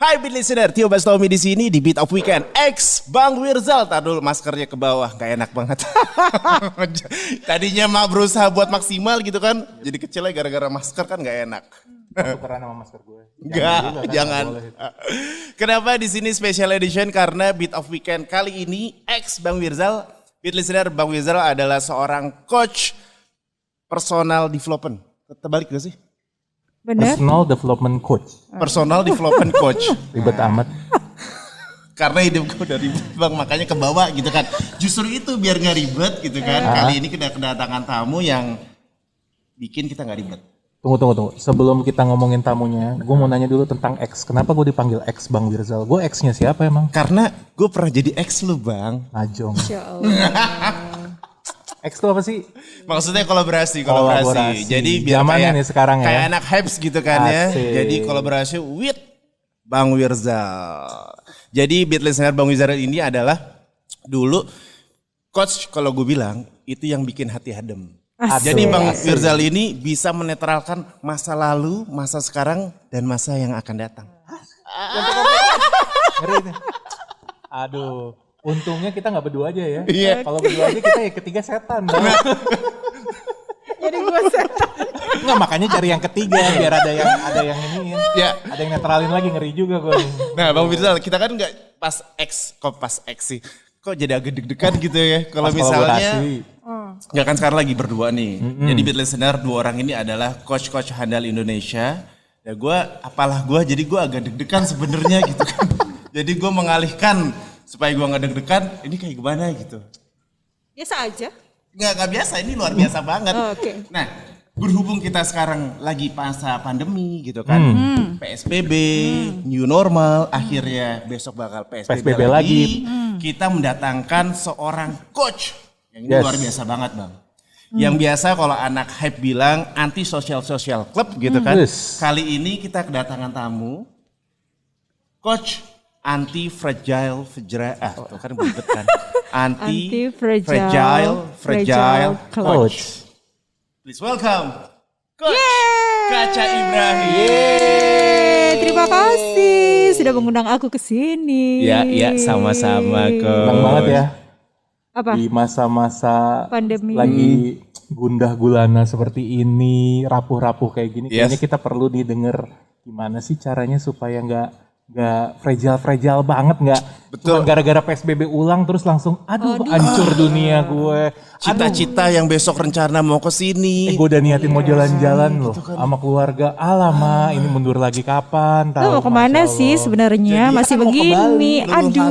Hai Beat Listener, Tio Bastomi di sini di Beat of Weekend X Bang Wirzal. Tar dulu maskernya ke bawah, gak enak banget. Tadinya mah berusaha buat maksimal gitu kan, jadi kecilnya gara-gara masker kan gak enak. Tukeran sama masker gue. Jangan. Kenapa di sini special edition? Karena Beat of Weekend kali ini X Bang Wirzal. Beat Listener, Bang Wirzal adalah seorang coach personal development. Terbalik gak sih? Bener? Personal development coach. Personal development coach. Ribet amat. Karena hidup gue udah ribet bang, makanya ke bawah gitu kan. Justru itu biar gak ribet gitu kan. Kali ini kita kedatangan tamu yang bikin kita gak ribet. Tunggu. Sebelum kita ngomongin tamunya, gue mau nanya dulu tentang X. Kenapa gue dipanggil X Bang Wirzal? Gue X-nya siapa emang? Karena gue pernah jadi ex lu bang. Najong. Insya Allah. X itu apa sih? Maksudnya kolaborasi. Jadi biar zamannya kayak, nih sekarang ya. kayak anak hypes gitu kan ya. Asik. Jadi kolaborasi with Bang Wirzal. Jadi Beat Listener Bang Wirzal ini adalah dulu coach kalau gue bilang itu yang bikin hati adem. Asik. Jadi Bang Wirzal ini bisa menetralkan masa lalu, masa sekarang, dan masa yang akan datang. Ngeri nih. Aduh. Untungnya kita gak berdua aja ya. Iya. Kalau berdua aja kita ya ketiga setan. Jadi gue setan. Nggak, makanya cari yang ketiga biar ada yang iniin. Ya. Ada yang netralin lagi, ngeri juga gue. Nah Bang Wirzal, kita kan nggak pas X sih. Kok jadi agak deg-degan gitu ya. Kalau Pas misalnya, kolaborasi. nggak kan sekarang lagi berdua nih. Jadi Beat Listener, dua orang ini adalah coach-coach handal Indonesia. Ya jadi gue agak deg-degan sebenarnya gitu kan. Jadi gue mengalihkan supaya gue nggak deg-degan, ini kayak gimana gitu. Biasa aja. Nggak biasa, ini luar biasa banget. Oh, oke. Nah, berhubung kita sekarang lagi masa pandemi gitu kan, PSBB, new normal, akhirnya besok bakal PSBB lagi. Kita mendatangkan seorang coach yang ini luar biasa banget bang. Yang biasa kalau anak hype bilang anti social club gitu kan. Yes. Kali ini kita kedatangan tamu, coach anti fragile tuh kan belibet kan. Fragile coach. Please welcome Coach Kaca Ibrahim. Terima kasih sudah mengundang aku ke sini. Ya, sama-sama Coach. Senang banget ya. Apa? Di masa-masa Pandemi. lagi gundah gulana seperti ini, rapuh-rapuh kayak gini, kayaknya kita perlu didengar gimana sih caranya supaya nggak fragile banget, nggak cuma gara-gara PSBB ulang terus langsung aduh hancur dunia gue. Cita-cita yang besok rencana mau ke sini. Gue udah niatin mau jalan-jalan loh sama keluarga. Alama, ini mundur lagi kapan? Mau kemana sih sebenarnya? Masih kan mau ke begini. Bali. Aduh.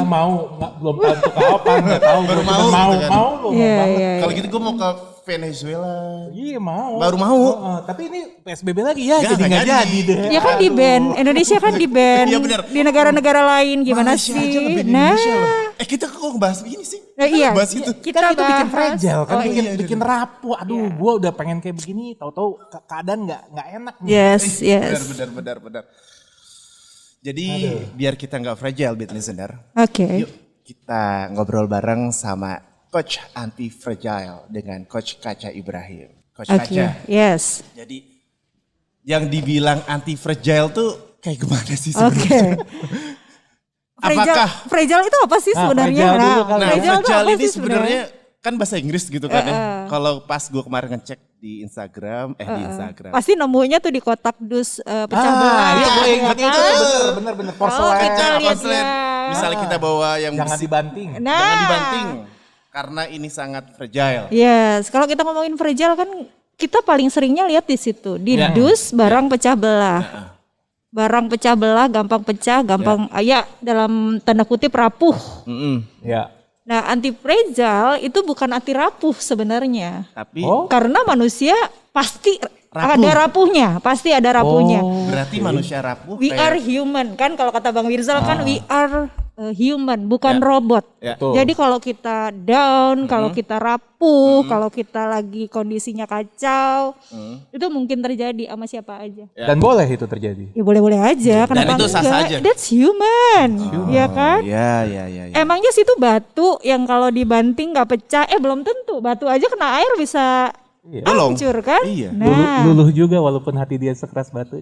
Mau belum tahu untuk kapan, nggak tahu. Baru mau gitu kan. mau banget. Kalau gitu gue mau ke Venezuela. Iya mau. Baru mau. Tapi ini PSBB lagi ya, Nggak jadi nggak jadi. jadi deh. Ya kan di ban, Indonesia kan di ban. Iya benar. Di negara-negara lain gimana Malaysia sih? aja nge-ban Indonesia loh. Kita kok ngebahas begini sih? Nah, iya. Bahas itu. Kita Kan itu bikin bahas. fragile kan, Oh, bikin rapuh. Aduh, gue udah pengen kayak begini, tahu-tahu keadaan nggak enak nih. Yes. Benar. Jadi biar kita nggak fragile, Beat Listener. Oke. Yuk kita ngobrol bareng sama Coach Anti Fragile dengan Coach Kaca Ibrahim. Coach Oke. Kaca. Yes. Jadi yang dibilang anti fragile tuh kayak gimana sih Oke. sebenarnya? Apakah fragile itu apa sih sebenarnya? fragile dulu kali. nah fragile itu fragile apa ini sih sebenarnya kan bahasa Inggris gitu kan ya. Kalau pas gue kemarin ngecek di Instagram, di Instagram. Pasti nemunya tuh di kotak dus pecah belah. Itu gue ingat Ya itu kan? bener Oh, kita lihat Porcelain. ya. Misalnya kita bawa yang jangan besi, dibanting. Nah. jangan dibanting karena ini sangat fragile. Yes, kalau kita ngomongin fragile kan kita paling seringnya lihat di situ di Ya. dus barang pecah belah. Barang pecah belah, gampang pecah, gampang ya dalam tanda kutip rapuh. Ya. Nah, anti fragile itu bukan anti rapuh sebenarnya. Tapi Karena manusia pasti Rapuh. ada rapuhnya, pasti ada rapuhnya. berarti manusia rapuh We are human kan kalau kata Bang Wirzal kan we are human bukan robot. Ya. Betul. Jadi kalau kita down, kalau kita rapuh, kalau kita lagi kondisinya kacau, itu mungkin terjadi sama siapa aja. Dan boleh itu terjadi. Ya boleh-boleh aja, kenapa itu sah enggak? saja. That's human, ya kan? Ya. Emangnya situ batu yang kalau dibanting nggak pecah? Belum tentu. Batu aja kena air bisa Iya. hancur kan? Iya. Nah, Luluh juga walaupun hati dia sekeras batu.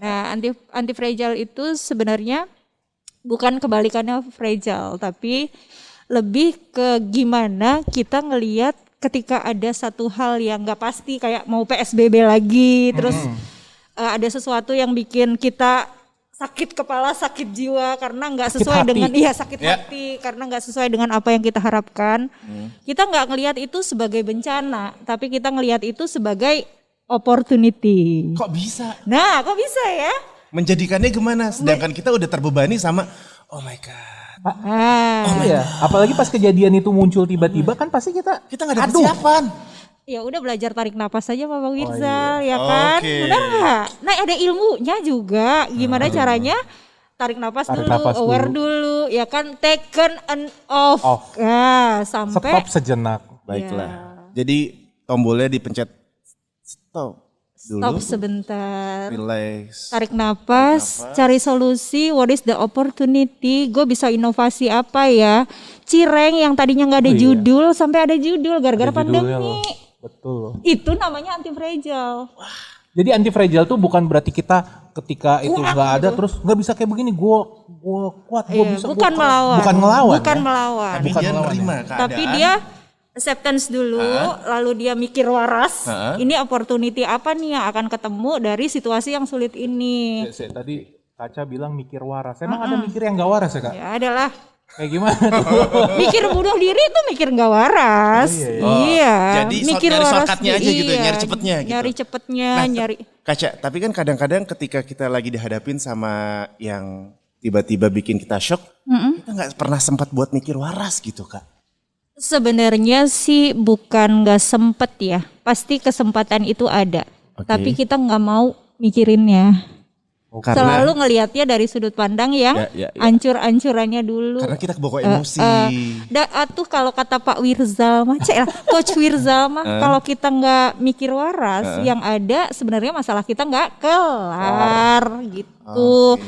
nah Nah, anti fragile itu sebenarnya bukan kebalikannya fragile, tapi lebih ke gimana kita ngelihat ketika ada satu hal yang nggak pasti kayak mau PSBB lagi, terus ada sesuatu yang bikin kita sakit kepala, sakit jiwa karena nggak sesuai dengan sakit hati karena nggak sesuai dengan apa yang kita harapkan. Kita nggak ngelihat itu sebagai bencana, tapi kita ngelihat itu sebagai opportunity. Kok bisa? Nah, kok bisa ya? Menjadikannya gimana? Sedangkan kita udah terbebani sama oh my god. Iya, apalagi pas kejadian itu muncul tiba-tiba kan pasti kita nggak ada persiapan. Ya udah belajar tarik napas saja Bapak Wirzal, ya kan? Benar nggak? Nah ada ilmunya juga, gimana caranya tarik napas dulu, aware dulu, ya kan? Taken and off. Nah, sampai stop sejenak. Baiklah. Jadi tombolnya dipencet stop dulu. Stop sebentar. Relax. Tarik napas, cari solusi. What is the opportunity? Gue bisa inovasi apa ya? Cireng yang tadinya nggak ada judul sampai ada judul gara-gara pandemi. Betul. Itu namanya anti fragile. Jadi anti fragile tuh bukan berarti kita ketika itu nggak ada terus nggak bisa kayak begini. Gue kuat, gue bisa. Bukan melawan. Bukan ngelawan. Bukan melawan. Tapi dia nerima keadaan. Tapi dia acceptance dulu, lalu dia mikir waras. Ini opportunity apa nih yang akan ketemu dari situasi yang sulit ini. Tadi Kaca bilang mikir waras. Emang ada mikir yang nggak waras ya Kak? Ya adalah. Kayak gimana tuh? Mikir bunuh diri itu mikir nggak waras. Iya. Jadi mikir nyari waras shortcutnya aja gitu, nyari cepetnya gitu. Nyari cepetnya, nyari. Kaca, tapi kan kadang-kadang ketika kita lagi dihadapin sama yang tiba-tiba bikin kita shock, kita nggak pernah sempat buat mikir waras gitu Kak. Sebenarnya sih bukan nggak sempet ya, pasti kesempatan itu ada. Tapi kita nggak mau mikirinnya. Selalu ngelihatnya dari sudut pandang yang ancur-ancurannya dulu. Karena kita kebawa emosi. Atuh kalau kata Pak Wirzal mah, Coach Wirzal mah, kalau kita nggak mikir waras, yang ada sebenarnya masalah kita nggak kelar gitu.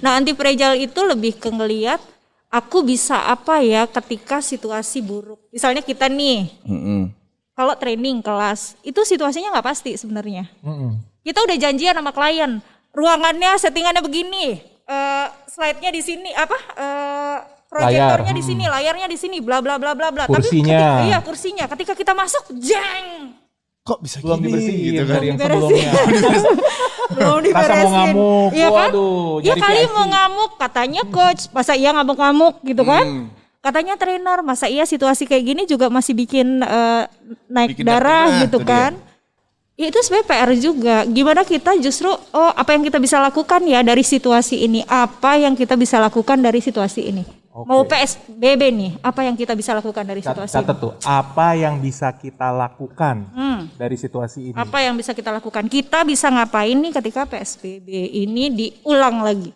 Nah anti fragile itu lebih ke ngelihat aku bisa apa ya ketika situasi buruk. Misalnya kita nih, kalau training kelas itu situasinya nggak pasti sebenarnya. Kita udah janjian sama klien. Ruangannya settingannya begini, slide-nya di sini, proyektornya di sini, layarnya di sini, bla bla bla bla bla. Kursinya. Tapi kursinya. Ketika kita masuk, jeng. Kok bisa belum gini dibersihin gitu kan? dari yang sebelumnya. Belum diberesin. Rasa mau ngamuk, ya kan? waduh. Ya kali mau ngamuk, katanya coach, masa iya ngamuk-ngamuk gitu kan? Katanya trainer, masa iya situasi kayak gini juga masih bikin naik darah gitu kan? Ya itu sebenarnya PR juga. Gimana kita justru apa yang kita bisa lakukan ya dari situasi ini? Apa yang kita bisa lakukan dari situasi ini? Mau PSBB nih, apa yang kita bisa lakukan dari situasi ini? Catat tuh, apa yang bisa kita lakukan dari situasi ini? Apa yang bisa kita lakukan? Kita bisa ngapain nih ketika PSBB ini diulang lagi?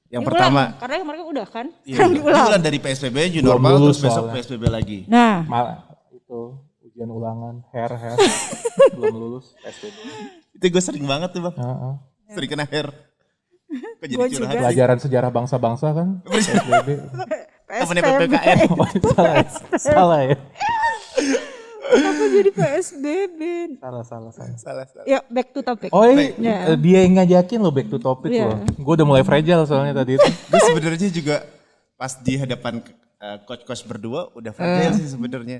Yang diulang, pertama, karena yang mereka udah kan? Sekarang diulang dari PSBB new normal terus besok PSBB lagi. Nah, itu ujian ulangan, hair belum lulus PSBB. Itu gue sering banget tuh Bang. Sering kena hair. Kok jadi curhat sih? Pelajaran sejarah bangsa-bangsa kan? PSBB. Temennya PPKN. Salah ya. Kenapa jadi PSBB? Salah. Ya back to topic. Oh iya, dia yang ngajakin lo back to topic loh. Gue udah mulai fragile soalnya tadi itu. Gue sebenarnya juga pas di hadapan coach-coach berdua udah fragile sih sebenarnya.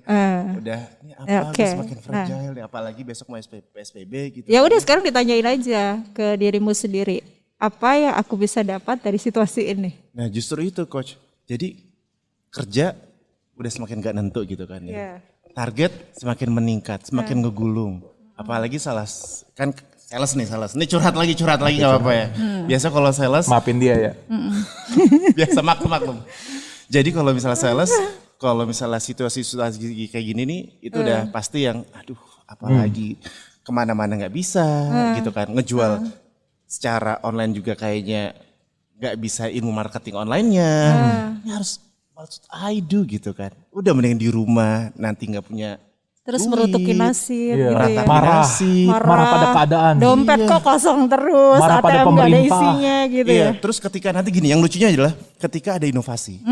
Udah ini apa gue semakin fragile nih, apalagi besok mau PSBB gitu. Ya udah sekarang ditanyain aja ke dirimu sendiri. Apa yang aku bisa dapat dari situasi ini? Nah justru itu coach. Jadi kerja udah semakin gak nentu gitu kan ya. Target semakin meningkat, semakin ngegulung. Apalagi sales nih. Ini curhat lagi gak apa-apa ya. Biasa kalau sales. Maafin dia ya. Biasa maklum. Jadi kalau misalnya sales, kalau misalnya situasi kayak gini nih, itu udah pasti yang aduh apalagi kemana-mana gak bisa gitu kan. Ngejual secara online juga kayaknya gak bisa ilmu marketing online-nya. Ini harus what I do gitu kan. Udah mending di rumah nanti gak punya terus merutuki nasib gitu ya. Marah pada keadaan. Dompet kok kosong terus, marah pada ATM gak ada pemerintah. isinya gitu ya. Terus ketika nanti gini, yang lucunya adalah ketika ada inovasi.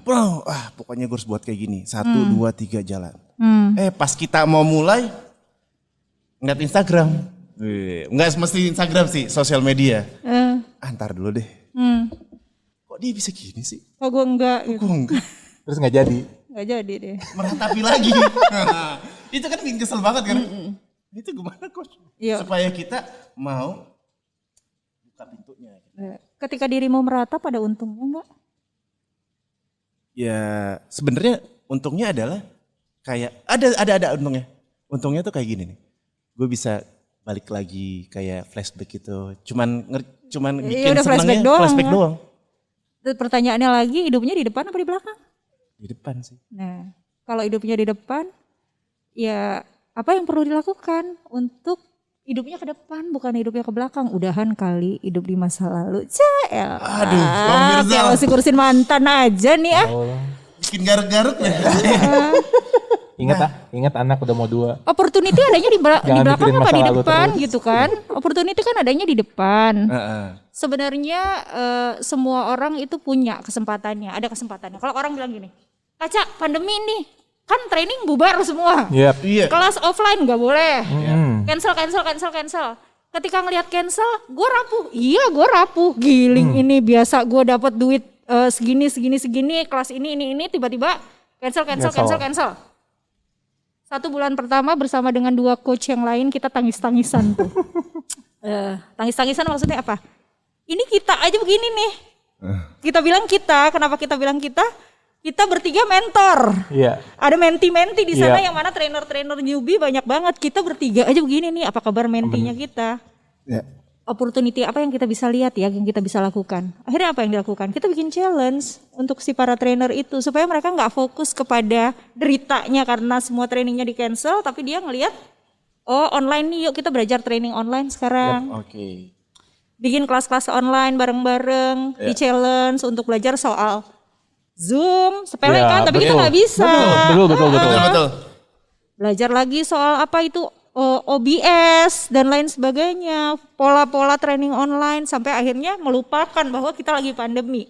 Bro, pokoknya gue harus buat kayak gini. 1, 2, 3 jalan. Pas kita mau mulai, ngeliat Instagram. Enggak mesti Instagram sih, sosial media. Antar dulu deh. Kok dia bisa gini sih? Kok gue enggak gitu. Kok enggak? Terus nggak jadi. Nggak jadi deh. Meratapi lagi. Itu kan bikin kesel banget kan? Itu gimana coach? Iya. Supaya kita mau buka pintunya. Ketika dirimu merata pada untungnya enggak? Ya sebenarnya untungnya adalah kayak ada untungnya. Untungnya tuh kayak gini nih. Gue bisa balik lagi kayak flashback gitu. Cuman bikin udah flashback senengnya flashback ya. doang. Terus pertanyaannya lagi, hidupnya di depan apa di belakang? Di depan sih. Nah, kalau hidupnya di depan, ya apa yang perlu dilakukan untuk hidupnya ke depan, bukan hidupnya ke belakang. Udahan kali hidup di masa lalu. Cel. Aduh, Bang Mirzal. Kayak masih ngurusin mantan aja nih ah. Bikin garuk-garuk ya. Ingat anak udah mau 2. Opportunity adanya di Jangan belakang mikirin apa masa di lalu depan terus. gitu kan? Opportunity kan adanya di depan. Heeh. Sebenarnya semua orang itu punya kesempatannya, ada kesempatannya. Kalau orang bilang gini, Kaca pandemi nih, kan training bubar semua. Yep. Iya. Kelas offline nggak boleh. Hmm. Cancel. Ketika ngelihat cancel, gue rapuh. Iya, gue rapuh. Giling ini biasa gue dapat duit segini, kelas ini, tiba-tiba cancel. 1 bulan pertama bersama dengan 2 coach yang lain kita tangis-tangisan tuh. Tangis-tangisan maksudnya apa? Ini kita aja begini nih. Kenapa kita bilang kita? Kita bertiga mentor. Iya. Ada menti-menti di sana Iya. yang mana trainer-trainer newbie banyak banget. Kita bertiga aja begini nih, apa kabar mentinya kita? Ya. Opportunity apa yang kita bisa lihat ya, yang kita bisa lakukan. Akhirnya apa yang dilakukan? Kita bikin challenge untuk si para trainer itu supaya mereka nggak fokus kepada deritanya karena semua trainingnya di cancel, tapi dia ngelihat oh online nih, yuk kita belajar training online sekarang. Oke. Bikin kelas-kelas online bareng-bareng, di challenge untuk belajar soal Zoom, sepele Ya, kan, tapi kita betul. nggak bisa. Betul. Betul. Belajar lagi soal apa itu OBS dan lain sebagainya, pola-pola training online sampai akhirnya melupakan bahwa kita lagi pandemi.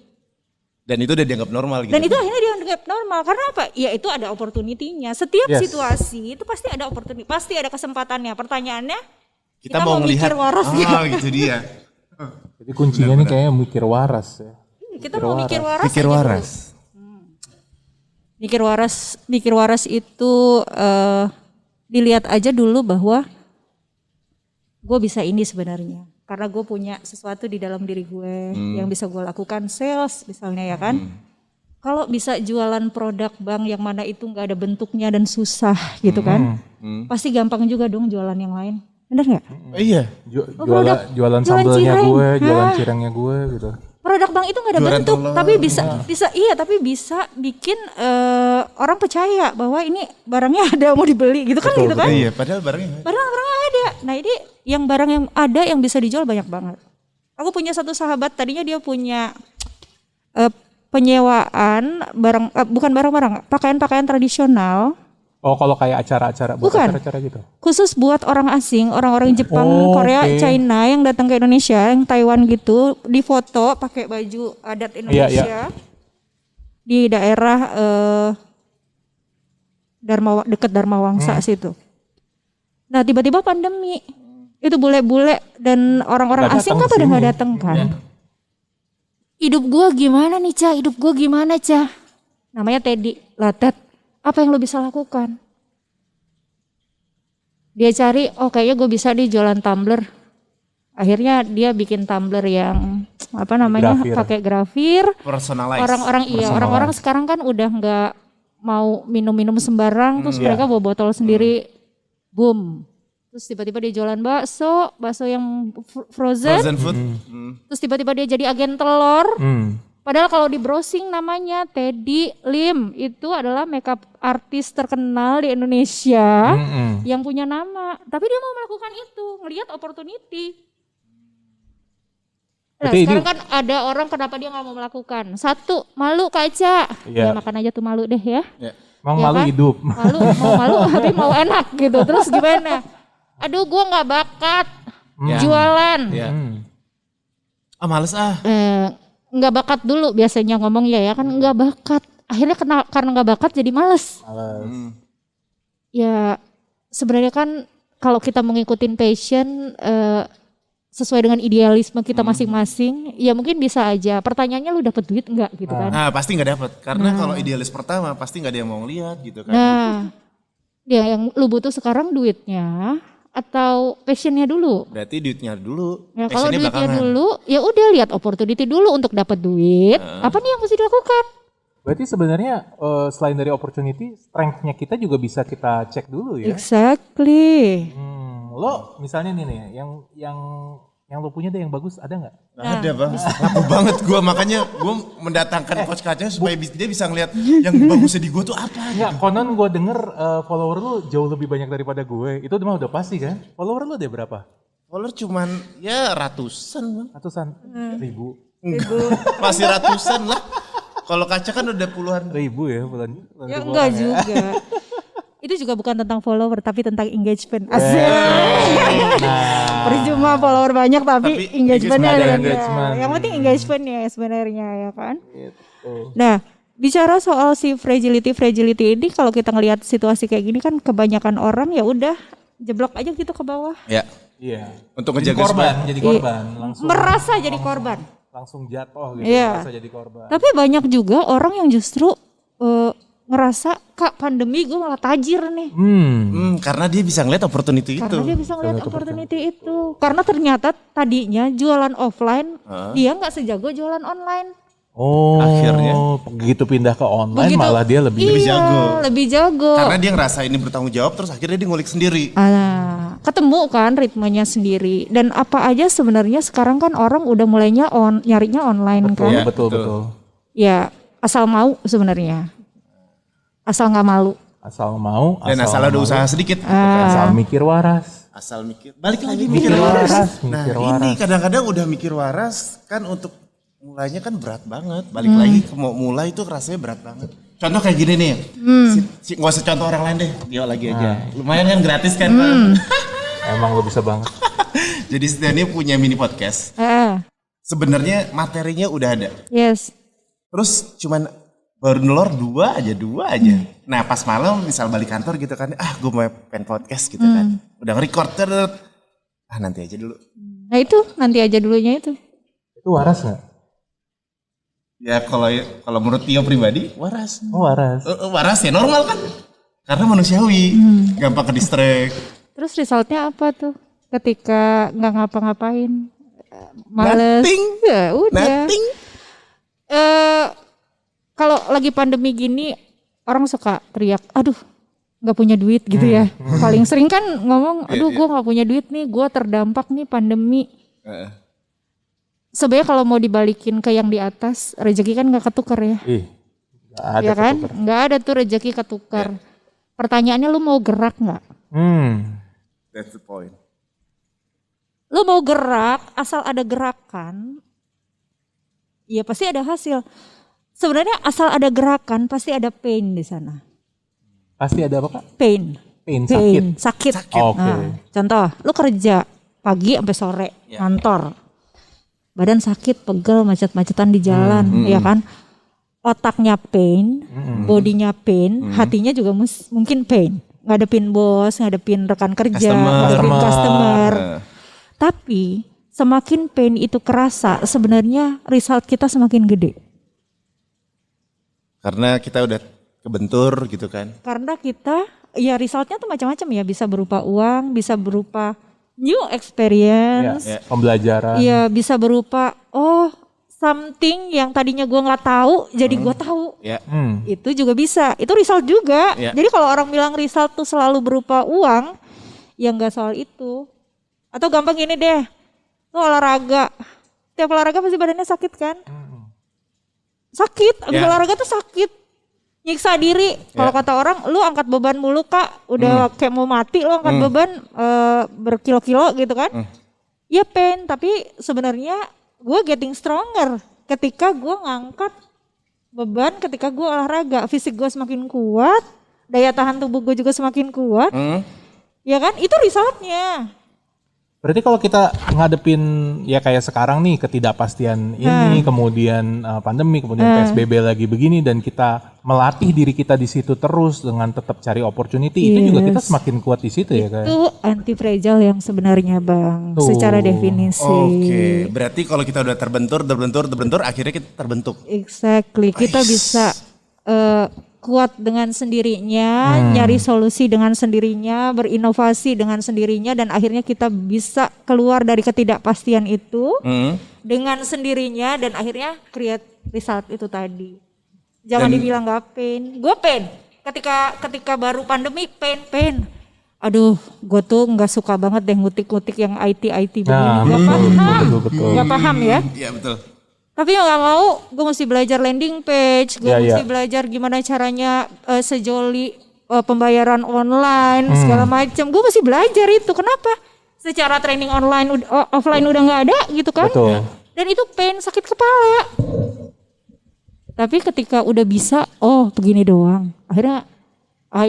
Dan itu udah dianggap normal gitu. Dan itu akhirnya dianggap normal karena apa? Ya itu ada opportunity-nya. Setiap Yes. situasi itu pasti ada opportunity, pasti ada kesempatannya. Pertanyaannya kita mau mikir ngelihat waras nggak? gitu dia. Jadi kuncinya nih kayaknya mikir waras ya. Kita mau mikir waras. Pikir aja dulu. waras. Mikir waras itu dilihat aja dulu bahwa gue bisa ini sebenarnya. Karena gue punya sesuatu di dalam diri gue yang bisa gue lakukan, sales misalnya ya kan. Kalau bisa jualan produk bank yang mana itu nggak ada bentuknya dan susah gitu kan. Pasti gampang juga dong jualan yang lain. Bener nggak? Iya. produk- Jualan jualan sambelnya cireng. gue, jualan Hah? cirengnya gue gitu. Produk bank itu nggak ada Jualan bentuk, telur. tapi bisa bikin orang percaya bahwa ini barangnya ada mau dibeli gitu kan, gitu kan? Iya, padahal barangnya. Barang-barangnya ada. Nah ini yang barang yang ada yang bisa dijual banyak banget. Aku punya satu sahabat, tadinya dia punya penyewaan barang, bukan barang-barang, pakaian-pakaian tradisional. Oh kalau kayak acara-acara, buat Bukan. acara-acara gitu. Khusus buat orang asing, orang-orang Jepang, Oh, Korea, oke. China yang datang ke Indonesia, yang Taiwan gitu, difoto pakai baju adat Indonesia di daerah dekat Dharma Wangsa situ. Nah tiba-tiba pandemi, itu bule-bule dan orang-orang Nggak asing datang kan pada kesini. nggak datang kan. Hidup gua gimana nih Cah? Hidup gua gimana Cah? Namanya Teddy. Lah Ted, apa yang lo bisa lakukan? Dia cari, oh kayaknya gue bisa di jualan tumbler. Akhirnya dia bikin tumbler yang apa namanya, Grafir. pakai grafir. Personalized. Orang-orang sekarang kan udah nggak mau minum-minum sembarang, terus Iya. mereka bawa botol sendiri, boom. Terus tiba-tiba dia jualan bakso yang frozen. Frozen food. Terus tiba-tiba dia jadi agen telur. Hmm. Padahal kalau di browsing namanya Teddy Lim, itu adalah makeup artis terkenal di Indonesia yang punya nama. Tapi dia mau melakukan itu, ngelihat opportunity. Nah, Berarti sekarang kan ada orang kenapa dia nggak mau melakukan? Satu, malu Kaca. Iya. Ya makan aja tuh malu deh ya. Ya. Emang Ya malu kan? hidup. Mau malu tapi mau enak gitu. Terus gimana? Aduh gua nggak bakat Ya. jualan. Ya. Ah males ah. Nggak bakat dulu biasanya ngomong ya kan nggak bakat. Akhirnya karena nggak bakat jadi males. Ya sebenarnya kan kalau kita mau ngikutin passion sesuai dengan idealisme kita masing-masing, ya mungkin bisa aja. Pertanyaannya lu dapet duit enggak gitu kan? Nah pasti nggak dapat, karena kalau idealis pertama pasti nggak ada yang mau lihat gitu kan. Nah, ya yang lu butuh sekarang duitnya atau passionnya dulu. Berarti duitnya dulu, Ya kalau passionnya duitnya belakangan. dulu, ya udah lihat opportunity dulu untuk dapat duit. Apa nih yang mesti dilakukan? Berarti sebenarnya selain dari opportunity, strength-nya kita juga bisa kita cek dulu ya. Exactly. Lo misalnya nih yang lo punya deh yang bagus ada nggak? Nggak ada bang, laku banget gue, makanya gue mendatangkan coach kaca supaya dia bisa ngeliat yang bagusnya di gue tuh apa. Enggak, konon gue denger follower lo jauh lebih banyak daripada gue. Itu mah udah pasti kan? Follower lo deh berapa? Follower cuman ya ratusan bang. Ratusan ribu. Masih ratusan lah. Kalau kaca kan udah puluhan. Ribu ya bulan. Ya enggak juga. Itu juga bukan tentang follower tapi tentang engagement. Asik. Percuma follower banyak tapi engagementnya ada. Yang penting engagementnya sebenarnya ya kan. Nah, bicara soal si fragility ini kalau kita ngelihat situasi kayak gini kan kebanyakan orang ya udah jeblok aja gitu ke bawah. Ya. Iya. Untuk Jadi ngejaga korban, jadi korban. Langsung Merasa jadi korban. langsung jatuh gitu, Iya. merasa jadi korban. Tapi banyak juga orang yang justru ngerasa kak pandemi gue malah tajir nih. Karena dia bisa ngeliat opportunity itu. Karena dia bisa ngeliat opportunity itu. Karena ternyata tadinya jualan offline dia nggak sejago jualan online. Oh, Akhirnya. begitu pindah ke online Begitu- malah dia lebih Iya, lebih jago. Karena dia ngerasa ini bertanggung jawab, terus akhirnya dia ngulik sendiri. Ketemu kan ritmenya sendiri. Dan apa aja sebenarnya sekarang kan orang udah mulainya nyarinya online kan. betul, Ya, betul, betul. betul. Ya asal mau sebenarnya. Asal nggak malu. Asal mau, Dan asal ada usaha sedikit. asal mikir waras. Asal mikir. Balik lagi mikir waras. Nah ini kadang-kadang udah mikir waras kan untuk mulainya kan berat banget. Balik lagi ke mau mulai itu rasanya berat banget. Contoh kayak gini nih. Nggak usah contoh orang lain deh. Dia lagi aja. Lumayan kan gratis kan. Emang lo bisa banget. Jadi Steny punya mini podcast. Sebenarnya materinya udah ada. Yes. Terus cuman baru nelor dua aja. Nah pas malam misal balik kantor gitu kan. Gue mau pengen podcast gitu kan. Udah nge-record. Nanti aja dulu. Nah itu nanti aja dulunya itu. Itu waras nggak? Ya kalau menurut Tio pribadi waras. Oh, waras. Waras ya normal kan. Karena manusiawi. Gampang ke distract. Terus resultnya apa tuh? Ketika nggak ngapa-ngapain, males. Nothing. Ya udah. Nothing. Kalau lagi pandemi gini orang suka teriak, aduh nggak punya duit gitu ya. Paling sering kan ngomong, aduh gue nggak punya duit nih, gue terdampak nih pandemi. Sebenarnya kalau mau dibalikin ke yang di atas, rezeki kan nggak ketukar ya. Nggak ada Ya kan? ketukar. Nggak ada tuh rezeki ketukar. Pertanyaannya lu mau gerak nggak? That's the point. Lu mau gerak, asal ada gerakan, ya pasti ada hasil. Sebenarnya asal ada gerakan, pasti ada pain di sana. Pasti ada apa Kak? Pain. Pain, sakit. Sakit. Oke. Nah, contoh, lu kerja pagi sampai sore kantor. Badan sakit, pegel, macet-macetan di jalan, ya kan? Otaknya pain, bodinya pain, hatinya juga mungkin pain. Ngadepin bos, ngadepin rekan kerja, ngadepin customer. Tapi semakin pain itu kerasa, sebenarnya result kita semakin gede. Karena kita udah kebentur gitu kan. Karena kita, ya resultnya tuh macam-macam ya, bisa berupa uang, bisa berupa new experience, Pembelajaran. iya bisa berupa something yang tadinya gue nggak tahu, jadi gue tahu. Itu juga bisa, itu result juga. Jadi kalau orang bilang result tuh selalu berupa uang, ya nggak soal itu. Atau gampang gini deh, lu olahraga, tiap olahraga pasti badannya sakit kan? Sakit, abis olahraga tuh sakit. Nyiksa diri. Kalau kata orang, lu angkat beban mulu Kak, udah kayak mau mati lu angkat beban berkilo-kilo gitu kan. Ya pain, tapi sebenarnya gue getting stronger ketika gue ngangkat beban, ketika gue olahraga. Fisik gue semakin kuat, daya tahan tubuh gue juga semakin kuat. Ya kan, itu resultnya. Berarti kalau kita ngadepin ya kayak sekarang nih ketidakpastian ini, kemudian pandemi, kemudian PSBB lagi begini dan kita melatih diri kita di situ terus dengan tetap cari opportunity, itu juga kita semakin kuat di situ ya kan? Itu anti fragile yang sebenarnya Bang, secara definisi. Oke, berarti kalau kita udah terbentur, akhirnya kita terbentuk. Exactly, kita bisa kuat dengan sendirinya, nyari solusi dengan sendirinya, berinovasi dengan sendirinya, dan akhirnya kita bisa keluar dari ketidakpastian itu dengan sendirinya, dan akhirnya create result itu tadi. Jangan dibilang gak pain. Gue pain. Ketika baru pandemi pain. Aduh, gue tuh nggak suka banget deh ngutik-ngutik yang IT begini. Gak paham ya? Iya betul. Tapi yang gak mau, gue mesti belajar landing page, gue mesti belajar gimana caranya sejoli pembayaran online, segala macam. Gue mesti belajar itu. Kenapa? Secara training online, offline udah gak ada gitu kan. Betul. Dan itu pain, sakit kepala. Tapi ketika udah bisa, oh begini doang. Akhirnya,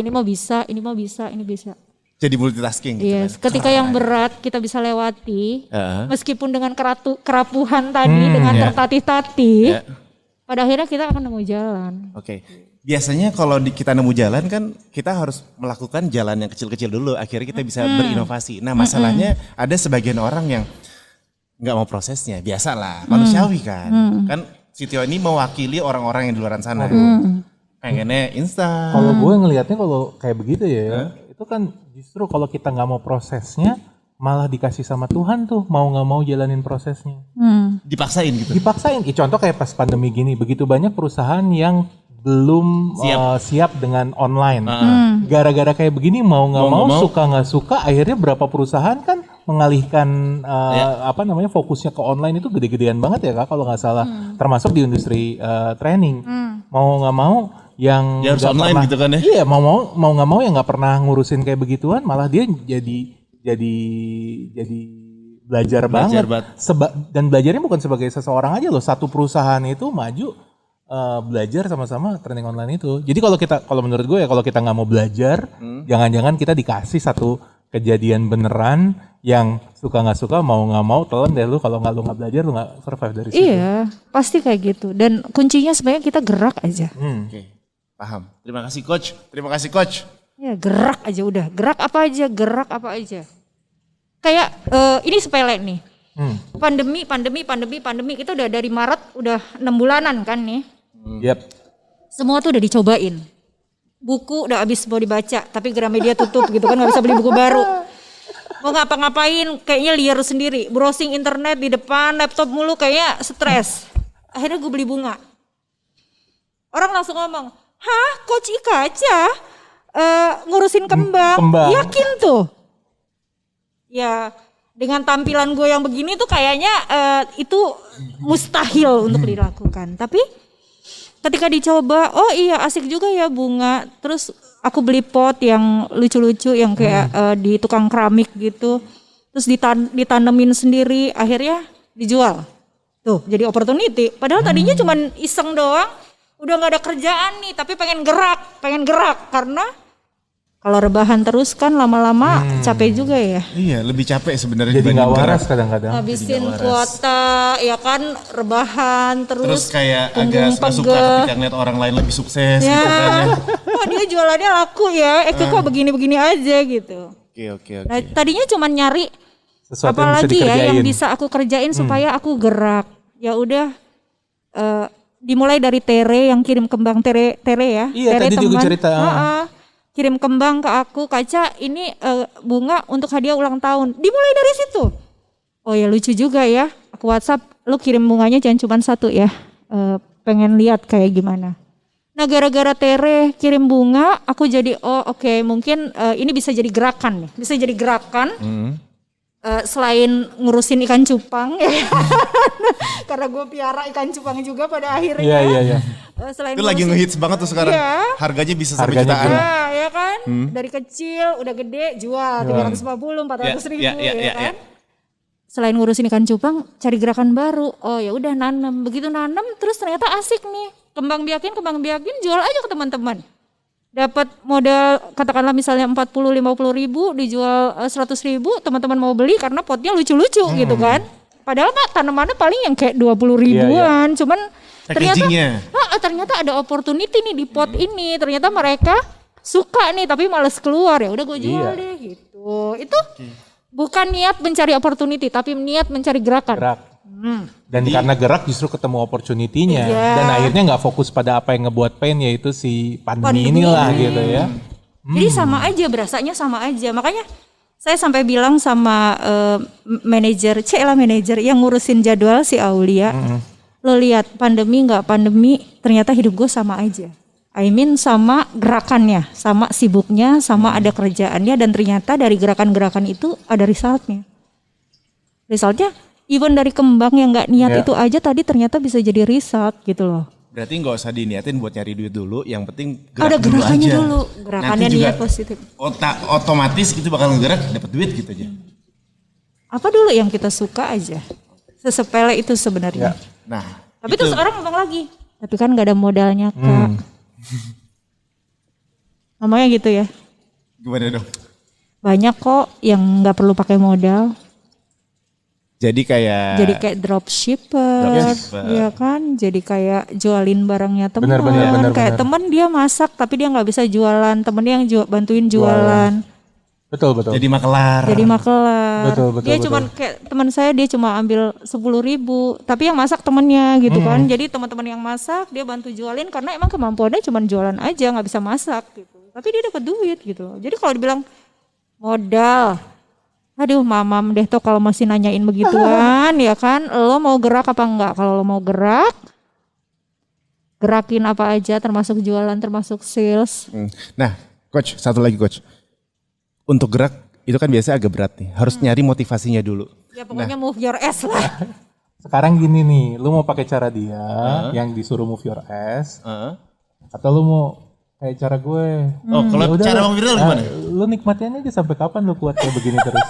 ini mau bisa, ini bisa. Jadi multitasking gitu Yes. Ketika yang berat kita bisa lewati, meskipun dengan kerapuhan tadi, dengan tertatih-tatih, pada akhirnya kita akan nemu jalan. Oke. Biasanya kalau kita nemu jalan kan kita harus melakukan jalan yang kecil-kecil dulu, akhirnya kita bisa berinovasi. Nah masalahnya ada sebagian orang yang nggak mau prosesnya, biasalah, manusiawi kan. Kan Sitio ini mewakili orang-orang yang di luar sana. Pengennya instan. Kalau gue ngelihatnya kalau kayak begitu ya, itu kan justru kalau kita nggak mau prosesnya, malah dikasih sama Tuhan tuh mau nggak mau jalanin prosesnya. Dipaksain gitu. Dipaksain. Contoh kayak pas pandemi gini, begitu banyak perusahaan yang belum siap dengan online. Gara-gara kayak begini mau nggak mau, suka nggak suka, akhirnya berapa perusahaan kan mengalihkan fokusnya ke online itu gede-gedean banget ya Kak kalau nggak salah, termasuk di industri training. Mau nggak mau yang harus online pernah, gitu kan ya? Iya, mau nggak mau yang nggak pernah ngurusin kayak begituan, malah dia jadi belajar banget. Dan belajarnya bukan sebagai seseorang aja loh, satu perusahaan itu maju belajar sama-sama training online itu. Jadi kalau menurut gue ya, kalau kita nggak mau belajar, jangan-jangan kita dikasih satu kejadian beneran yang suka nggak suka, mau nggak mau telan deh lu, kalau lu nggak belajar lu nggak survive dari situ. Iya, pasti kayak gitu. Dan kuncinya sebenarnya kita gerak aja. Oke. Paham. Terima kasih coach. Ya gerak aja udah. Gerak apa aja. Kayak ini sepele nih. Pandemi itu udah dari Maret udah 6 bulanan kan nih. Yep. Semua tuh udah dicobain. Buku udah habis mau dibaca, tapi Gramedia tutup gitu kan, nggak bisa beli buku baru. Mau ngapa-ngapain kayaknya liar sendiri. Browsing internet di depan laptop mulu kayaknya stres. Akhirnya gue beli bunga. Orang langsung ngomong, hah Coach Ika aja ngurusin kembang. Yakin tuh? Ya dengan tampilan gue yang begini tuh kayaknya itu mustahil untuk dilakukan. Tapi ketika dicoba, oh iya asik juga ya bunga. Terus aku beli pot yang lucu-lucu yang kayak di tukang keramik gitu. Terus ditanemin sendiri, akhirnya dijual. Tuh jadi opportunity. Padahal tadinya cuman iseng doang. Udah gak ada kerjaan nih, tapi pengen gerak. Karena kalau rebahan terus kan lama-lama capek juga ya. Iya, lebih capek sebenarnya. Jadi nggak waras kadang-kadang. Habisin kuota, ya kan rebahan terus kayak agak suka ketika ngeliat orang lain lebih sukses ya. gitu kan ya. Wah dia jualannya laku ya, kok begini-begini aja gitu. Oke. Nah, tadinya cuma nyari sesuatu apalagi yang bisa aku kerjain supaya aku gerak. Ya udah. Dimulai dari Tere yang kirim kembang Tere ya. Iya, Tere tadi teman. juga cerita. Kirim kembang ke aku, Kaca ini bunga untuk hadiah ulang tahun. Dimulai dari situ. Oh ya lucu juga ya. Aku WhatsApp, lu kirim bunganya jangan cuma satu ya. Pengen lihat kayak gimana. Nah gara-gara Tere kirim bunga, aku jadi oke, mungkin ini bisa jadi gerakan nih. Bisa jadi gerakan. Selain ngurusin ikan cupang ya. Karena gue piara ikan cupang juga pada akhirnya. Iya. Selain itu lagi ngehits banget tuh sekarang. Iya. Harganya bisa sampai jutaan. Nah, ya kan? Dari kecil udah gede jual 350, 400 ribu ya kan? Selain ngurusin ikan cupang, cari gerakan baru. Oh ya udah nanam. Begitu nanam terus ternyata asik nih. Kembang biakin jual aja ke teman-teman. dapat modal katakanlah misalnya 40-50 ribu dijual 100 ribu, teman-teman mau beli karena potnya lucu-lucu gitu kan. Padahal Pak tanamannya paling yang kayak 20 ribuan, cuman ternyata ada opportunity nih di pot ini, ternyata mereka suka nih tapi males keluar, ya udah gue jual deh gitu. Itu bukan niat mencari opportunity tapi niat mencari gerakan. Dan karena gerak justru ketemu opportunity-nya dan akhirnya nggak fokus pada apa yang ngebuat pain, yaitu si pandemi inilah gitu ya. Jadi sama aja, berasanya sama aja. Makanya saya sampai bilang sama manajer yang ngurusin jadwal si Aulia, lo lihat pandemi nggak pandemi, ternyata hidup gue sama aja. I mean sama gerakannya, sama sibuknya, sama ada kerjaannya, dan ternyata dari gerakan-gerakan itu ada resultnya. Resultnya even dari kembang yang nggak niat itu aja tadi ternyata bisa jadi result gitu loh. Berarti nggak usah diniatin buat nyari duit dulu, yang penting gerak ada dulu gerakannya aja. dulu, gerakannya niat positif. Otomatis itu bakal ngegerak, dapat duit gitu aja. Apa dulu yang kita suka aja, sesepele itu sebenarnya. Nah, tapi terus orang ngomong lagi, tapi kan nggak ada modalnya Kak. Ngomongnya gitu ya. Gimana dong? Banyak kok yang nggak perlu pakai modal. Jadi kayak dropshipper, ya kan? Jadi kayak jualin barangnya teman. Benar. Kayak teman dia masak tapi dia nggak bisa jualan, temennya yang bantuin jualan. Betul. Jadi makelar. Betul. Dia cuma kayak teman saya, dia cuma ambil 10.000, tapi yang masak temennya gitu kan. Jadi teman-teman yang masak dia bantu jualin karena emang kemampuannya cuma jualan aja, nggak bisa masak gitu. Tapi dia dapat duit gitu. Jadi kalau dibilang modal, aduh mamam deh tuh kalau masih nanyain begituan ya kan. Lo mau gerak apa enggak? Kalau lo mau gerak, gerakin apa aja termasuk jualan, termasuk sales. Nah, coach, satu lagi coach. Untuk gerak itu kan biasanya agak berat nih. Harus nyari motivasinya dulu. Ya pokoknya move your ass lah. Sekarang gini nih, lu mau pakai cara dia yang disuruh move your ass, atau lu mau kayak cara gue? Kalau cara Bang Firdaus gimana? Lu nikmatin aja sampai kapan lu kuat kayak begini terus?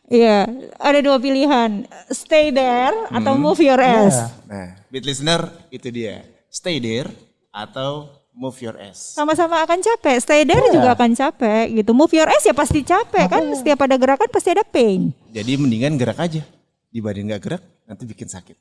Iya, ada dua pilihan, stay there atau move your ass. Nah, beat listener itu dia, stay there atau move your ass. Sama-sama akan capek, stay there juga akan capek gitu. Move your ass ya pasti capek kan, setiap ada gerakan pasti ada pain. Jadi mendingan gerak aja, dibanding gak gerak nanti bikin sakit.